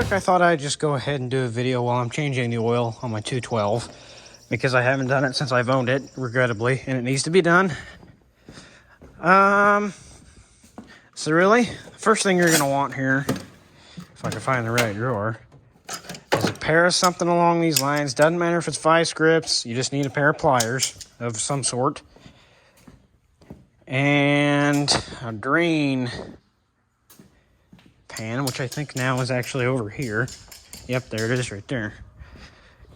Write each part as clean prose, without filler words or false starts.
quick, I thought I'd just go ahead and do a video while I'm changing the oil on my 212 because I haven't done it since I've owned it, regrettably, and it needs to be done. So really, first thing you're gonna want here, if I can find the right drawer, is a pair of something along these lines. Doesn't matter if it's vice grips, you just need a pair of pliers of some sort. And a drain pan, which I think now is actually over here. Yep, there it is right there.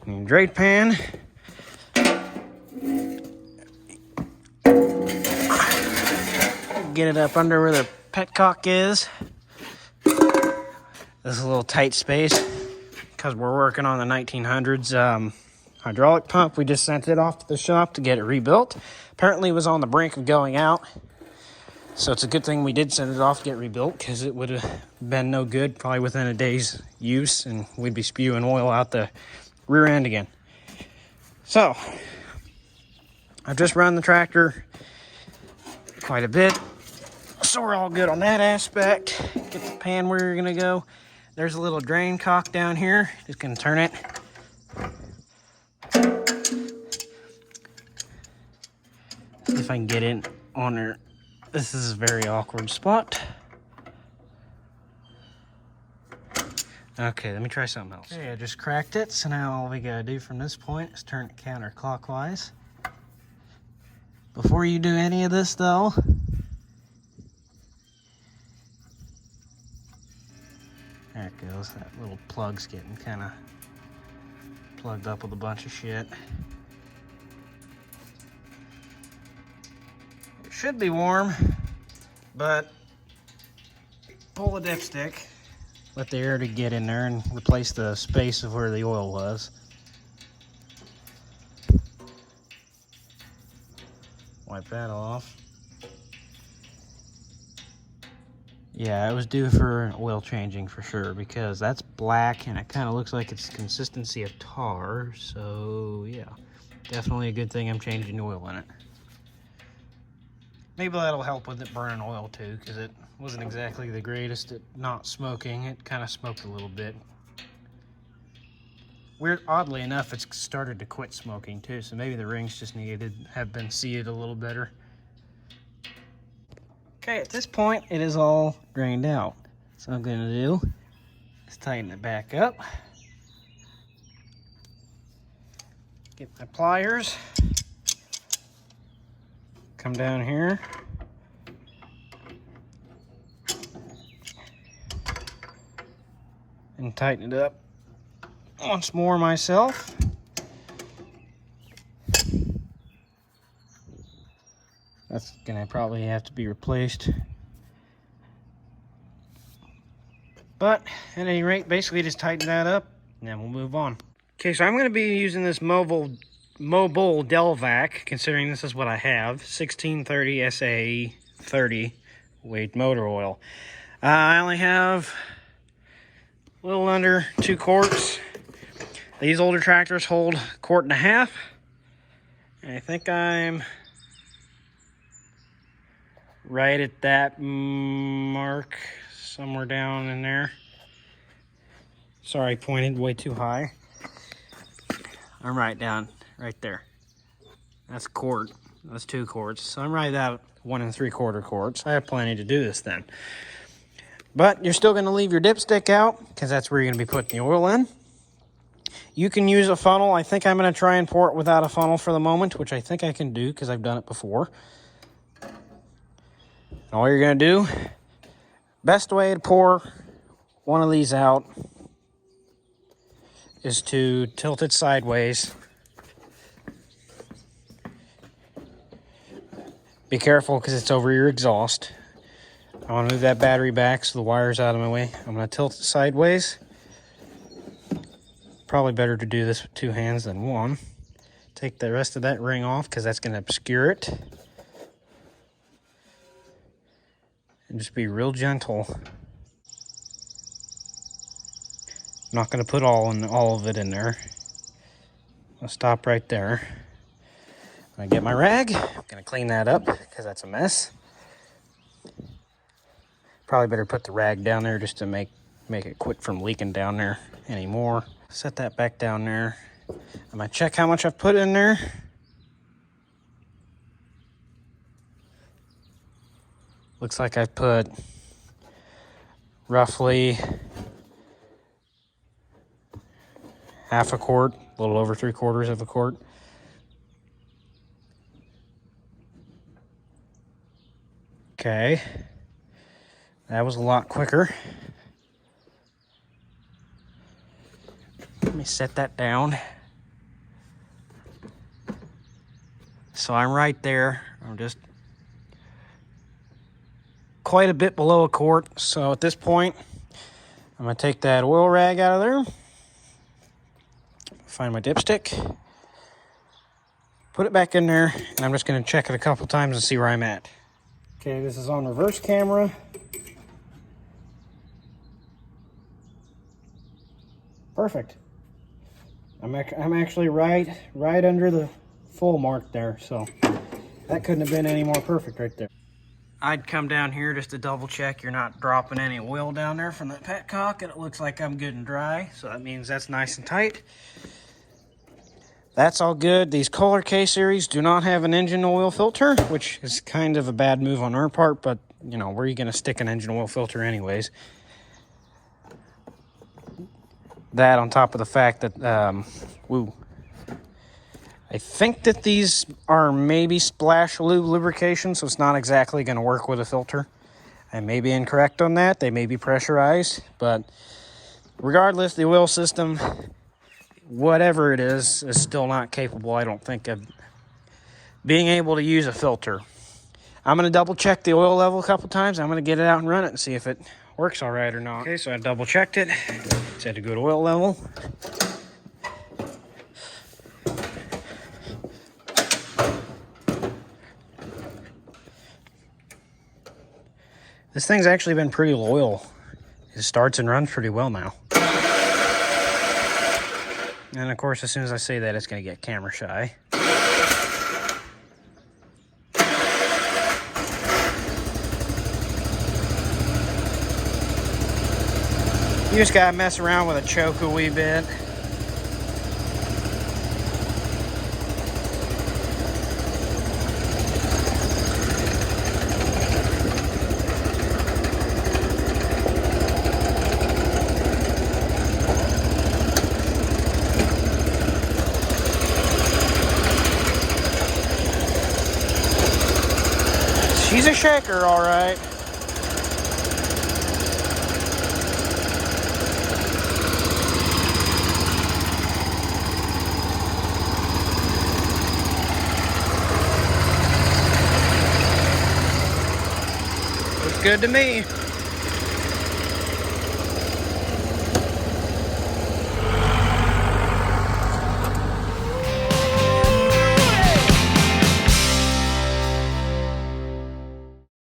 And a drain pan. Get it up under where the petcock is. This is a little tight space because we're working on the 1900s hydraulic pump. We just sent it off to the shop to get it rebuilt. Apparently it was on the brink of going out. So it's a good thing we did send it off to get rebuilt because it would have been no good probably within a day's use and we'd be spewing oil out the rear end again. So I've just run the tractor quite a bit. So we're all good on that aspect. Get the pan where you're gonna go. There's a little drain cock down here. Just gonna turn it. See if I can get it on there. This is a very awkward spot. Okay, let me try something else. Okay, I just cracked it. So now all we gotta do from this point is turn it counterclockwise. Before you do any of this though, there it goes. That little plug's getting kind of plugged up with a bunch of shit. It should be warm, but pull the dipstick, let the air to get in there and replace the space of where the oil was. Wipe that off. Yeah, it was due for oil changing for sure because that's black and it kind of looks like it's the consistency of tar. So yeah, definitely a good thing I'm changing oil in it. Maybe that'll help with it burning oil too because it wasn't exactly the greatest at not smoking. It kind of smoked a little bit. Weird, oddly enough, it's started to quit smoking too, so maybe the rings just needed to have been seated a little better. Okay, at this point, it is all drained out. So what I'm gonna do is tighten it back up. Get my pliers. Come down here. And tighten it up once more myself. That's gonna probably have to be replaced. But at any rate, basically just tighten that up and then we'll move on. Okay, so I'm gonna be using this Mobile Delvac, considering this is what I have, 1630 SAE 30 weight motor oil. I only have a little under 2 quarts. These older tractors hold 1.5 quarts. And I think I'm right at that mark, somewhere down in there. Sorry, pointed way too high. I'm right down, right there. That's a quart, that's 2 quarts. So I'm right at 1 3/4 quarts. I have plenty to do this then. But you're still gonna leave your dipstick out because that's where you're gonna be putting the oil in. You can use a funnel. I think I'm gonna try and pour it without a funnel for the moment, which I think I can do because I've done it before. All you're gonna do, best way to pour one of these out is to tilt it sideways. Be careful because it's over your exhaust. I want to move that battery back so the wire's out of my way. I'm gonna tilt it sideways. Probably better to do this with 2 hands than 1. Take the rest of that ring off because that's gonna obscure it. And just be real gentle. I'm not going to put all of it in there. I'll stop right there. I get my rag. I'm going to clean that up because that's a mess. Probably better put the rag down there just to make make it quit from leaking down there anymore. Set that back down there. I'm gonna check how much I've put in there. Looks like I've put roughly half a quart, a little over 3/4 of a quart. Okay, that was a lot quicker. Let me set that down. So I'm right there. I'm just quite a bit below a quart. So at this point, I'm gonna take that oil rag out of there. Find my dipstick. Put it back in there, and I'm just gonna check it a couple times and see where I'm at. Okay, this is on reverse camera. Perfect. I'm actually right under the full mark there, so that couldn't have been any more perfect right there. I'd come down here just to double check you're not dropping any oil down there from that petcock, and it looks like I'm good and dry, so that means that's nice and tight. That's all good. These Kohler K series do not have an engine oil filter, which is kind of a bad move on our part, but you know, where are you going to stick an engine oil filter anyways? That on top of the fact that, I think that these are maybe splash lube lubrication, so it's not exactly going to work with a filter. I may be incorrect on that. They may be pressurized, but regardless, the oil system, whatever it is still not capable, I don't think, of being able to use a filter. I'm going to double check the oil level a couple times. I'm going to get it out and run it and see if it works all right or not. Okay, so I double checked it. It's at a good oil level. This thing's actually been pretty loyal. It starts and runs pretty well now. And of course, as soon as I say that, it's going to get camera shy. You just gotta mess around with a choke a wee bit. She's a shaker, all right. Looks good to me.